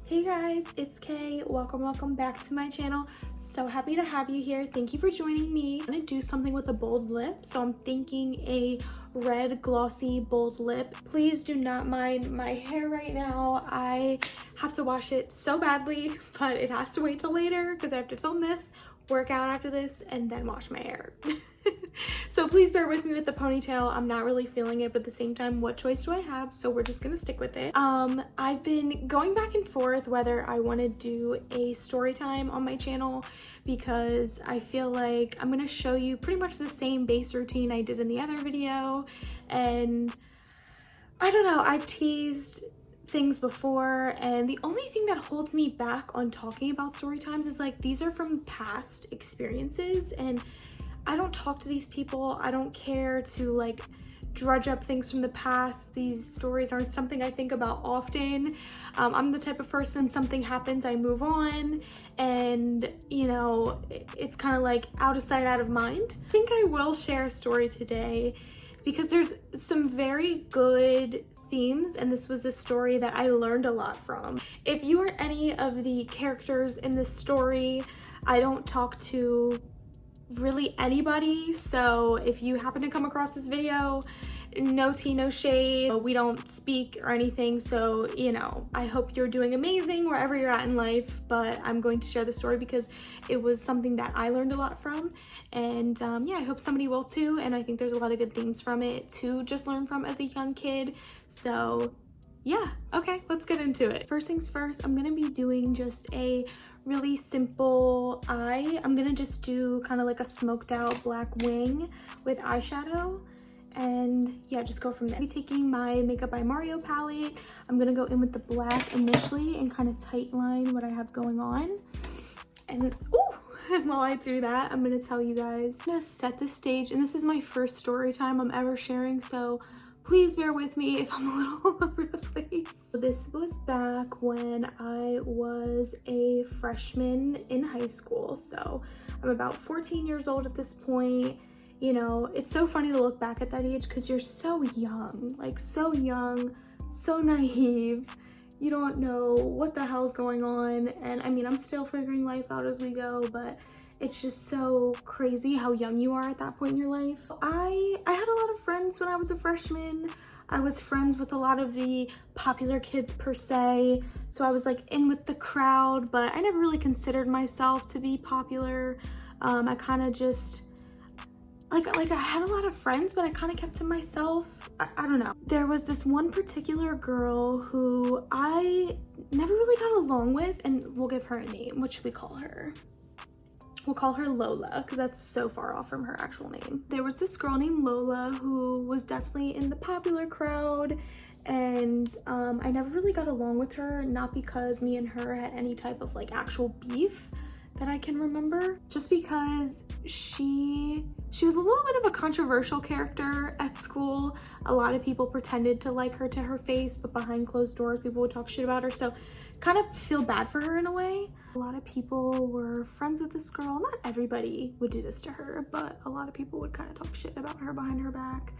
Hey guys, it's Kay. Welcome back to my channel. So happy to have you here. Thank you for joining me. I'm gonna do something with a bold lip, so I'm thinking a red glossy bold lip. Please do not mind my hair right now. I have to wash it so badly, but it has to wait till later because I have to film this, work out after this, and then wash my hair. So please bear with me with the ponytail. I'm not really feeling it, but at the same time, what choice do I have? So we're just gonna stick with it. I've been going back and forth whether I want to do a story time on my channel because I feel like I'm gonna show you pretty much the same base routine I did in the other video. And I don't know, I've teased things before, and the only thing that holds me back on talking about story times is like these are from past experiences, and I don't talk to these people. I don't care to like drudge up things from the past. These stories aren't something I think about often. I'm the type of person, something happens, I move on, and you know, it's kind of like out of sight, out of mind. I think I will share a story today because there's some very good themes, and this was a story that I learned a lot from. If you are any of the characters in this story, I don't talk to really anybody, so if you happen to come across this video, no tea, no shade. We don't speak or anything, so you know, I hope you're doing amazing wherever you're at in life, but I'm going to share the story because it was something that I learned a lot from, and yeah, I hope somebody will too, and I think there's a lot of good themes from it to just learn from as a young kid. So yeah, okay, let's get into it. First things first, I'm gonna be doing just a really simple eye. I'm gonna just do kind of like a smoked out black wing with eyeshadow, and yeah, just go from there. I'll be taking my Makeup by Mario palette. I'm gonna go in with the black initially and kind of tight line what I have going on. And ooh, while I do that, I'm gonna tell you guys, I'm gonna set the stage, and this is my first story time I'm ever sharing, so please bear with me if I'm a little all over the place. This was back when I was a freshman in high school, so I'm about 14 years old at this point. You know, it's so funny to look back at that age because you're so young, like so young, so naive. You don't know what the hell's going on, and I mean, I'm still figuring life out as we go, but it's just so crazy how young you are at that point in your life. I had a lot of friends when I was a freshman. I was friends with a lot of the popular kids per se, so I was like in with the crowd, but I never really considered myself to be popular. I kind of just like I had a lot of friends, but I kind of kept to myself. I don't know. There was this one particular girl who I never really got along with, and we'll give her a name. What should we call her? We'll call her Lola because that's so far off from her actual name. There was this girl named Lola who was definitely in the popular crowd, and I never really got along with her, not because me and her had any type of like actual beef that I can remember, just because she was a little bit of a controversial character at school. A lot of people pretended to like her to her face, but behind closed doors people would talk shit about her, so kind of feel bad for her in a way. A lot of people were friends with this girl. Not everybody would do this to her, but a lot of people would kind of talk shit about her behind her back.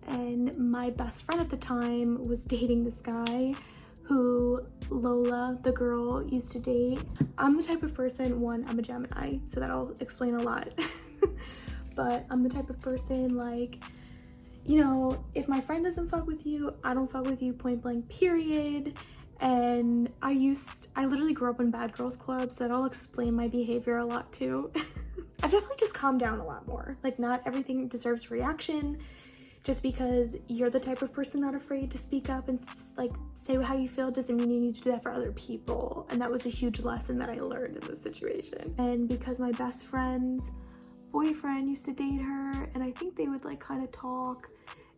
And my best friend at the time was dating this guy who Lola, the girl, used to date. I'm the type of person, one, I'm a Gemini, so that'll explain a lot. But I'm the type of person, like, you know, if my friend doesn't fuck with you, I don't fuck with you, point blank, period. And I literally grew up in bad girls clubs, so that'll explain my behavior a lot too. I've definitely just calmed down a lot more. Like, not everything deserves reaction. Just because you're the type of person not afraid to speak up and like say how you feel doesn't mean you need to do that for other people. And that was a huge lesson that I learned in this situation. And because my best friend's boyfriend used to date her, and I think they would like kind of talk,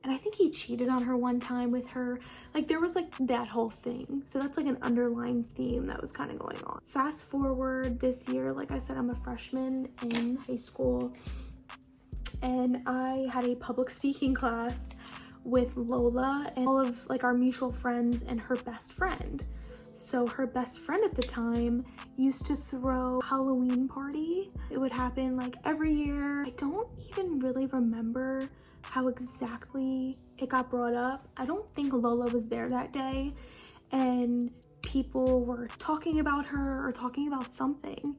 and I think he cheated on her one time with her. Like, there was like that whole thing. So that's like an underlying theme that was kind of going on. Fast forward this year, like I said, I'm a freshman in high school, and I had a public speaking class with Lola and all of like our mutual friends and her best friend. So her best friend at the time used to throw a Halloween party. It would happen like every year. I don't even really remember how exactly it got brought up. I don't think Lola was there that day, and people were talking about her or talking about something,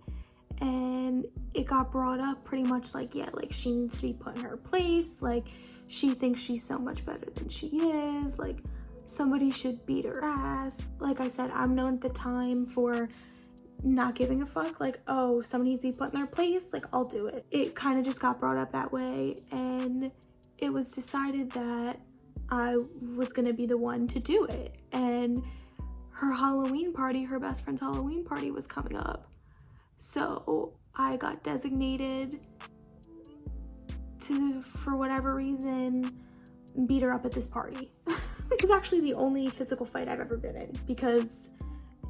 and it got brought up pretty much like, yeah, like she needs to be put in her place, like she thinks she's so much better than she is, like somebody should beat her ass. Like I said, I'm known at the time for not giving a fuck, like, oh, somebody needs to be put in their place, like I'll do it. It kind of just got brought up that way, and it was decided that I was gonna be the one to do it. And her Halloween party, her best friend's Halloween party was coming up, so I got designated to, for whatever reason, beat her up at this party. It was actually the only physical fight I've ever been in, because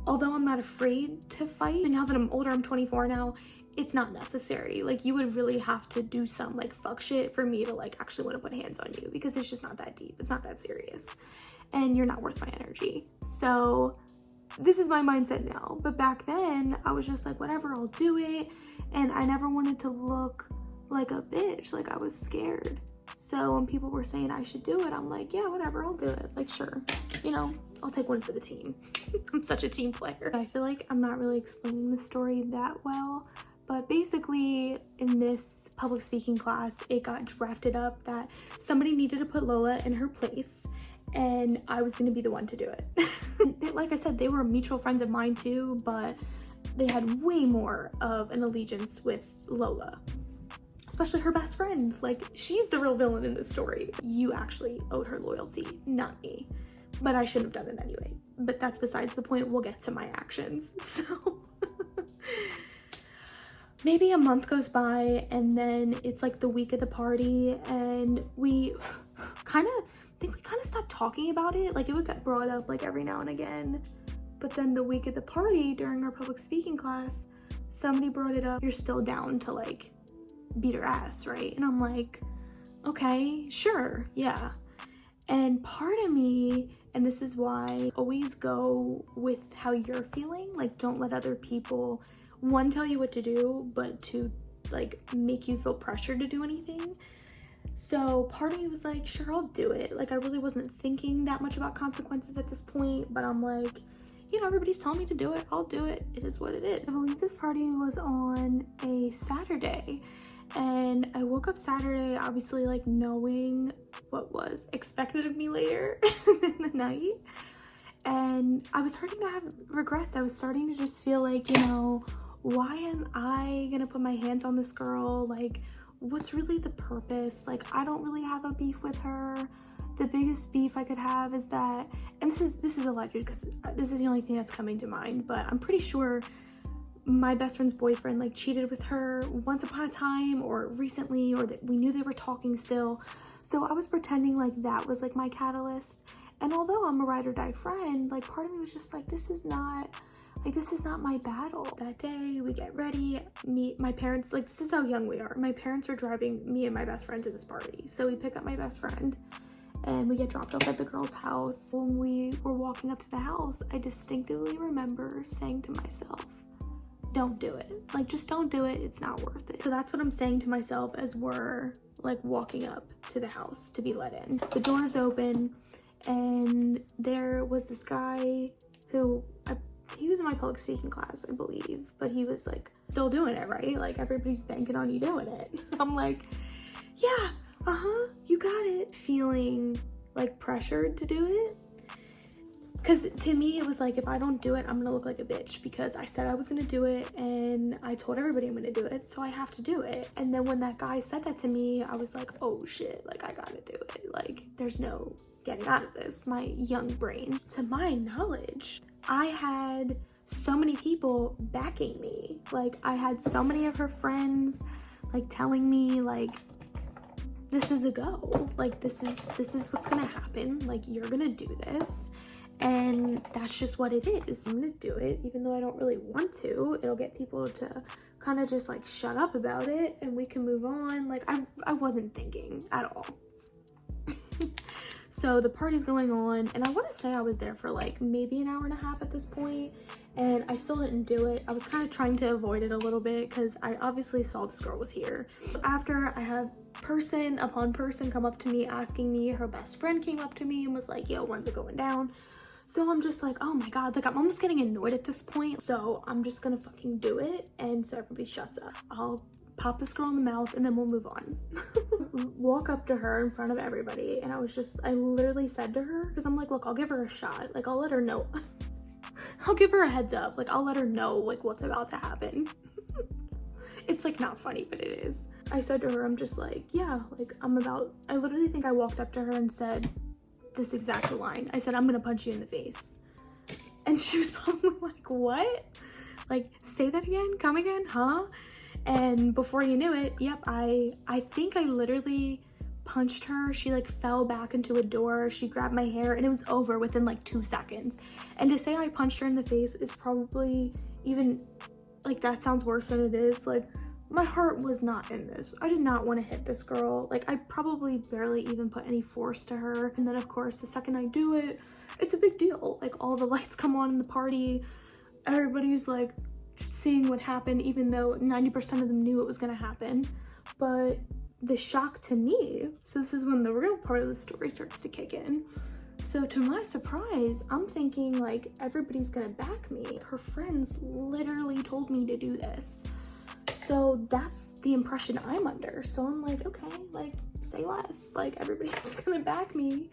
although I'm not afraid to fight, and now that I'm older, I'm 24 now, it's not necessary. Like, you would really have to do some like fuck shit for me to like actually want to put hands on you, because it's just not that deep, it's not that serious, and you're not worth my energy. So this is my mindset now, but back then I was just like, whatever, I'll do it. And I never wanted to look like a bitch, like I was scared. So when people were saying I should do it, I'm like, yeah, whatever, I'll do it. Like, sure, you know, I'll take one for the team. I'm such a team player. I feel like I'm not really explaining the story that well, but basically in this public speaking class, it got drafted up that somebody needed to put Lola in her place, and I was gonna be the one to do it. Like I said, they were mutual friends of mine too, but they had way more of an allegiance with Lola, especially her best friend. Like, she's the real villain in this story. You actually owed her loyalty, not me. But I shouldn't have done it anyway. But that's besides the point. We'll get to my actions. So maybe a month goes by, and then it's like the week of the party, and we kind of stopped talking about it. Like, it would get brought up like every now and again. But then the week of the party, during our public speaking class, somebody brought it up. You're still down to like beat her ass, right? And I'm like, okay, sure, yeah. And part of me, and this is why I always go with how you're feeling, like don't let other people, one, tell you what to do, but to like make you feel pressured to do anything. So part of me was like, sure, I'll do it. Like, I really wasn't thinking that much about consequences at this point, but I'm like, you know, everybody's telling me to do it, I'll do it. It is what it is. I believe this party was on a Saturday, and I woke up Saturday obviously like knowing what was expected of me later in the night, and I was starting to have regrets. I was starting to just feel like, you know, why am I gonna put my hands on this girl? Like, what's really the purpose? Like, I don't really have a beef with her. The biggest beef I could have is that, and this is alleged because this is the only thing that's coming to mind, but I'm pretty sure my best friend's boyfriend like cheated with her once upon a time, or recently, or that we knew they were talking still. So I was pretending like that was like my catalyst. And although I'm a ride or die friend, like part of me was just like, this is not my battle. That day we get ready, my parents, like, this is how young we are. My parents are driving me and my best friend to this party. So we pick up my best friend and we get dropped off at the girl's house. When we were walking up to the house, I distinctively remember saying to myself, don't do it. Like, just don't do it. It's not worth it. So that's what I'm saying to myself as we're like walking up to the house to be let in. The door's open, and there was this guy who, he was in my public speaking class, I believe, but he was like still doing it, right? Like, everybody's banking on you doing it. I'm like, yeah, you got it. Feeling like pressured to do it. Because to me, it was like, if I don't do it, I'm gonna look like a bitch, because I said I was gonna do it and I told everybody I'm gonna do it, so I have to do it. And then when that guy said that to me, I was like, oh shit, like I gotta do it. Like, there's no getting out of this, my young brain. To my knowledge, I had so many people backing me. Like, I had so many of her friends like telling me like, this is a go. Like, this is what's gonna happen. Like, you're gonna do this. And that's just what it is. I'm gonna do it, even though I don't really want to. It'll get people to kind of just like shut up about it, and we can move on. Like, I wasn't thinking at all. So the party's going on, and I want to say I was there for like maybe an hour and a half at this point, and I still didn't do it. I was kind of trying to avoid it a little bit because I obviously saw this girl was here. After, I had person upon person come up to me asking me. Her best friend came up to me and was like, yo, when's it going down? So I'm just like, oh my God, like I'm almost getting annoyed at this point. So I'm just gonna fucking do it. And so everybody shuts up. I'll pop this girl in the mouth and then we'll move on. Walk up to her in front of everybody. And I literally said to her, because I'm like, look, I'll give her a shot. Like I'll let her know. I'll give her a heads up. Like I'll let her know like what's about to happen. It's like not funny, but it is. I said to her, I'm just like, yeah, like I literally think I walked up to her and said this exact line. I said, I'm gonna punch you in the face. And she was probably like, what? Like, say that again? Come again? Huh? And before you knew it, yep, I think I literally punched her. She like fell back into a door. She grabbed my hair and it was over within like 2 seconds. And to say I punched her in the face is probably even, like, that sounds worse than it is. Like, my heart was not in this. I did not want to hit this girl. Like, I probably barely even put any force to her. And then of course, the second I do it, it's a big deal. Like, all the lights come on in the party. Everybody's like seeing what happened, even though 90% of them knew it was gonna happen. But the shock to me, so this is when the real part of the story starts to kick in. So to my surprise, I'm thinking like everybody's gonna back me. Her friends literally told me to do this. So that's the impression I'm under. So I'm like, okay, like say less. Like everybody's gonna back me.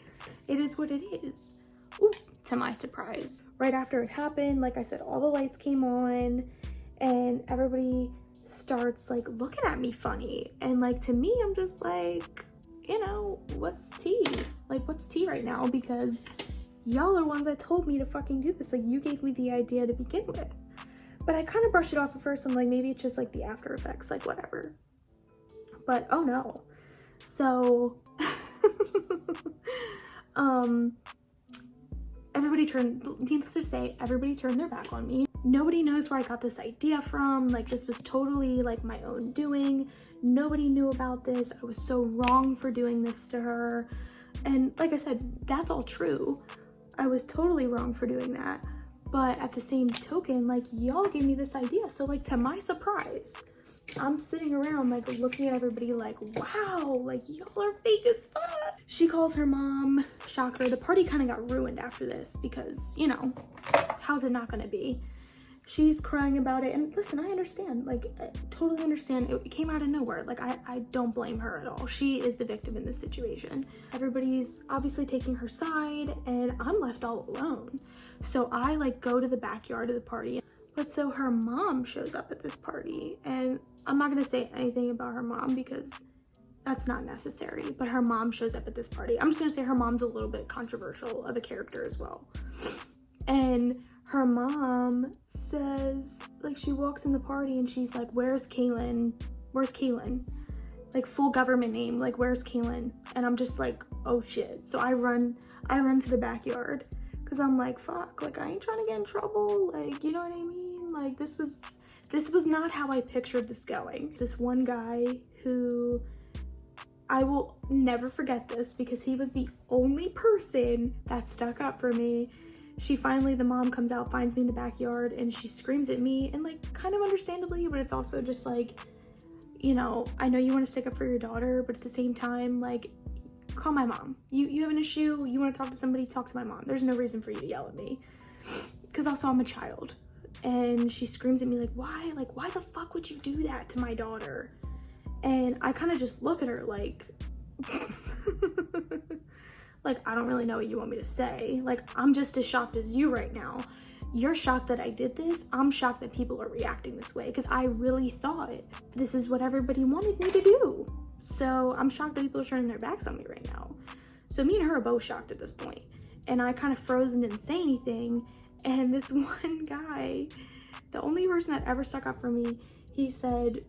It is what it is. Ooh, to my surprise. Right after it happened, like I said, all the lights came on and everybody starts like looking at me funny. And like to me, I'm just like, you know, what's tea? Like what's tea right now? Because y'all are ones that told me to fucking do this. Like you gave me the idea to begin with. But I kind of brushed it off at first. I'm like, maybe it's just like the after effects, like whatever. But oh no. So needless to say, everybody turned their back on me. Nobody knows where I got this idea from. Like this was totally like my own doing. Nobody knew about this. I was so wrong for doing this to her. And like I said, that's all true. I was totally wrong for doing that. But at the same token, like y'all gave me this idea. So like to my surprise, I'm sitting around like looking at everybody like, wow, like y'all are fake as fuck. She calls her mom, shocker. The party kind of got ruined after this because, you know, how's it not gonna be? She's crying about it. And listen, I understand, like I totally understand. It came out of nowhere. Like I don't blame her at all. She is the victim in this situation. Everybody's obviously taking her side and I'm left all alone. So I like go to the backyard of the party. But so her mom shows up at this party and I'm not gonna say anything about her mom because that's not necessary, but her mom shows up at this party. I'm just gonna say her mom's a little bit controversial of a character as well. And her mom says, like she walks in the party and she's like, where's Kaylin? Where's Kaylin? Like full government name, like where's Kaylin? And I'm just like, oh shit. So I run to the backyard. Cause I'm like, fuck, like I ain't trying to get in trouble. Like, you know what I mean? Like this was not how I pictured this going. This one guy who I will never forget this because he was the only person that stuck up for me. The mom comes out, finds me in the backyard and she screams at me and like kind of understandably, but it's also just like, you know, I know you want to stick up for your daughter, but at the same time, like, call my mom. You have an issue, you want to talk to somebody, talk to my mom. There's no reason for you to yell at me. Because also I'm a child. And she screams at me like, why? Like, why the fuck would you do that to my daughter? And I kind of just look at her like, like, I don't really know what you want me to say. Like, I'm just as shocked as you right now. You're shocked that I did this. I'm shocked that people are reacting this way because I really thought this is what everybody wanted me to do. So I'm shocked that people are turning their backs on me right now. So me and her are both shocked at this point. And I kind of froze and didn't say anything. And this one guy, the only person that ever stuck up for me, he said,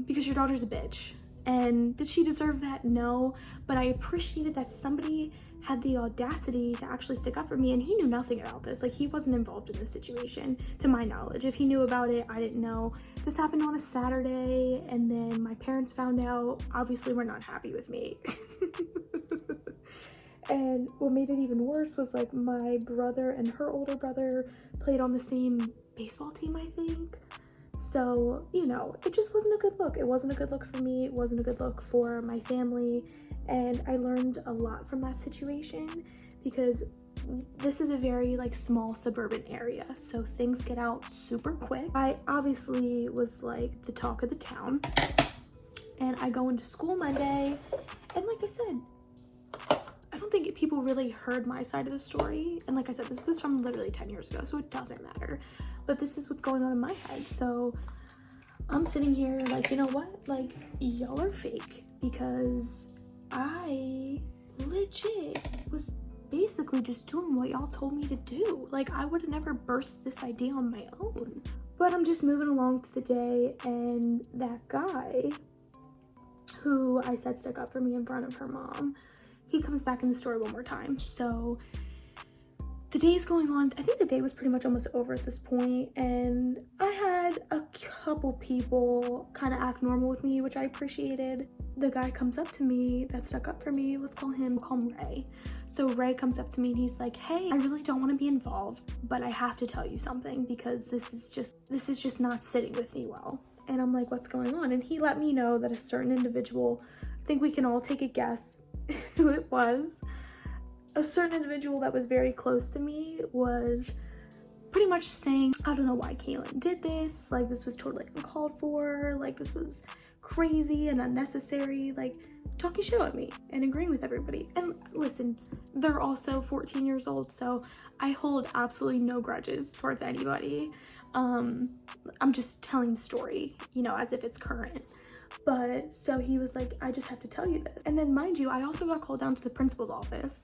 because your daughter's a bitch. And did she deserve that? No. But I appreciated that somebody had the audacity to actually stick up for me. And he knew nothing about this. Like, he wasn't involved in this situation, to my knowledge. If he knew about it, I didn't know. This happened on a Saturday, and then my parents found out. Obviously, we're not happy with me. And what made it even worse was, like, my brother and her older brother played on the same baseball team, I think. So, you know, it just wasn't a good look. It wasn't a good look for me. It wasn't a good look for my family. And I learned a lot from that situation because this is a very like small suburban area, so things get out super quick. I obviously was like the talk of the town, and I go into school Monday, and like I said, I don't think people really heard my side of the story. And like I said, this was from literally 10 years ago, so it doesn't matter. But this is what's going on in my head. So I'm sitting here like, you know what? Like, y'all are fake, because I legit was basically just doing what y'all told me to do. Like, I would have never birthed this idea on my own. But I'm just moving along through the day, and that guy who I said stuck up for me in front of her mom, he comes back in the story one more time. So the day's going on. I think the day was pretty much almost over at this point, and I had a couple people kind of act normal with me, which I appreciated. The guy comes up to me that stuck up for me. Let's call him Ray. So Ray comes up to me and he's like, hey, I really don't want to be involved, but I have to tell you something, because this is just not sitting with me well. And I'm like, what's going on? And he let me know that a certain individual, I think we can all take a guess who it was. A certain individual that was very close to me was pretty much saying, I don't know why Kaylin did this. Like, this was totally uncalled for. Like, this was crazy and unnecessary. Like, talking shit at me and agreeing with everybody. And listen, they're also 14 years old, so I hold absolutely no grudges towards anybody. I'm just telling the story, you know, as if it's current. But so he was like, I just have to tell you this. And then mind you, I also got called down to the principal's office,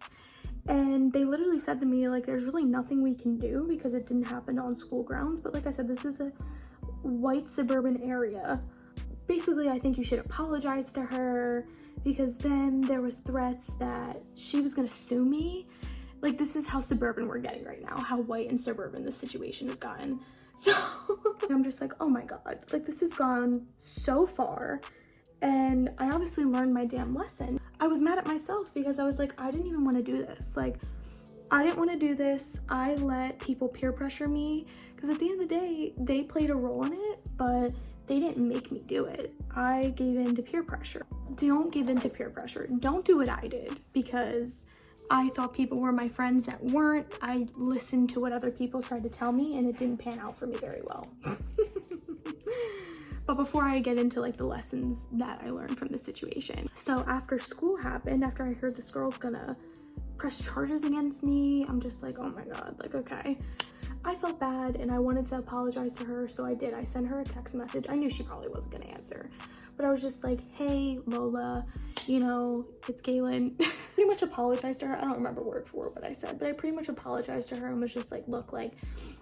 and they literally said to me, like, there's really nothing we can do because it didn't happen on school grounds. But like I said, this is a white suburban area. Basically, I think you should apologize to her, because then there was threats that she was gonna sue me. Like, this is how suburban we're getting right now, how white and suburban this situation has gotten. So I'm just like, oh my God, like, this has gone so far. And I obviously learned my damn lesson. I was mad at myself because I was like, I didn't even want to do this. Like, I didn't want to do this. I let people peer pressure me, because at the end of the day, they played a role in it, but they didn't make me do it. I gave in to peer pressure. Don't give in to peer pressure. Don't do what I did, because I thought people were my friends that weren't. I listened to what other people tried to tell me, and it didn't pan out for me very well. But before I get into like the lessons that I learned from the situation. So after school happened, after I heard this girl's gonna press charges against me, I'm just like, oh my God, like, okay. I felt bad and I wanted to apologize to her, so I did. I sent her a text message. I knew she probably wasn't gonna answer, but I was just like, hey, Lola, you know, it's Galen. Pretty much apologized to her. I don't remember word for word what I said, but I pretty much apologized to her and was just like, look, like,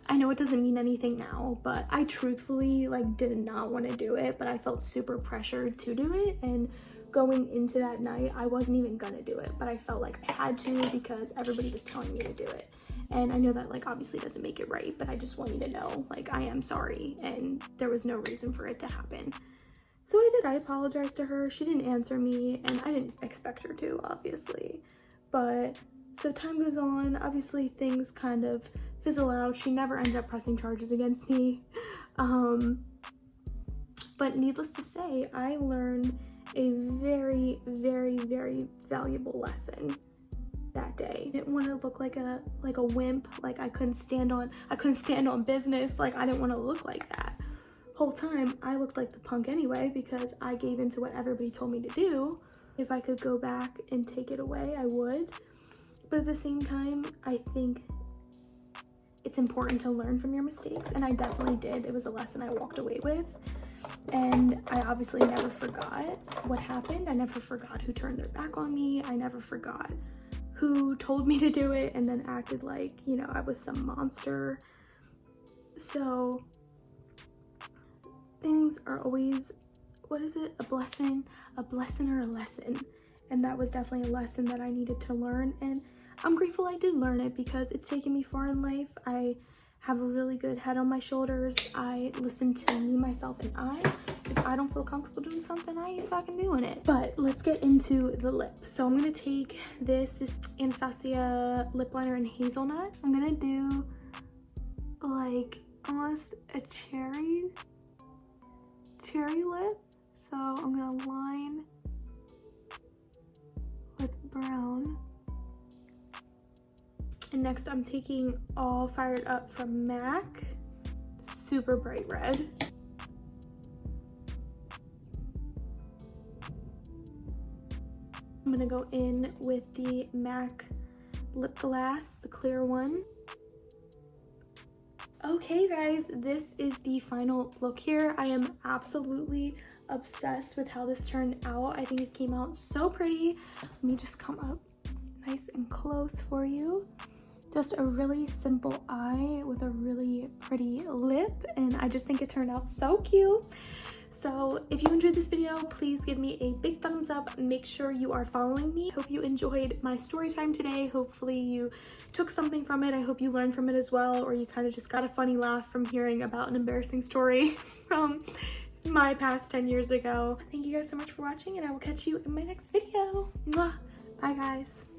I know it doesn't mean anything now, but I truthfully like did not want to do it, but I felt super pressured to do it. And going into that night, I wasn't even gonna do it, but I felt like I had to because everybody was telling me to do it. And I know that like obviously doesn't make it right, but I just want you to know, like, I am sorry and there was no reason for it to happen. So I did. I apologized to her. She didn't answer me, and I didn't expect her to, obviously. But so time goes on. Obviously, things kind of fizzle out. She never ended up pressing charges against me. But needless to say, I learned a very, very, very valuable lesson that day. I didn't want to look like a wimp. Like, I couldn't stand on business. Like, I didn't want to look like that. Whole time I looked like the punk anyway, because I gave into what everybody told me to do. If I could go back and take it away, I would. But at the same time, I think it's important to learn from your mistakes, and I definitely did. It was a lesson I walked away with, and I obviously never forgot what happened. I never forgot who turned their back on me. I never forgot who told me to do it and then acted like, you know, I was some monster. So things are always, what is it? A blessing or a lesson. And that was definitely a lesson that I needed to learn. And I'm grateful I did learn it, because it's taken me far in life. I have a really good head on my shoulders. I listen to me, myself, and I. If I don't feel comfortable doing something, I ain't fucking doing it. But let's get into the lip. So I'm gonna take this Anastasia lip liner in hazelnut. I'm gonna do like almost a cherry lip. So I'm gonna line with brown. And next I'm taking All Fired Up from MAC, super bright red. I'm gonna go in with the MAC lip glass, the clear one. Okay guys, this is the final look here. I am absolutely obsessed with how this turned out. I think it came out so pretty. Let me just come up nice and close for you. Just a really simple eye with a really pretty lip, and I just think it turned out so cute. So if you enjoyed this video, please give me a big thumbs up. Make sure you are following me. Hope you enjoyed my story time today. Hopefully you took something from it. I hope you learned from it as well, or you kind of just got a funny laugh from hearing about an embarrassing story from my past 10 years ago. Thank you guys so much for watching, and I will catch you in my next video. Mwah. Bye guys.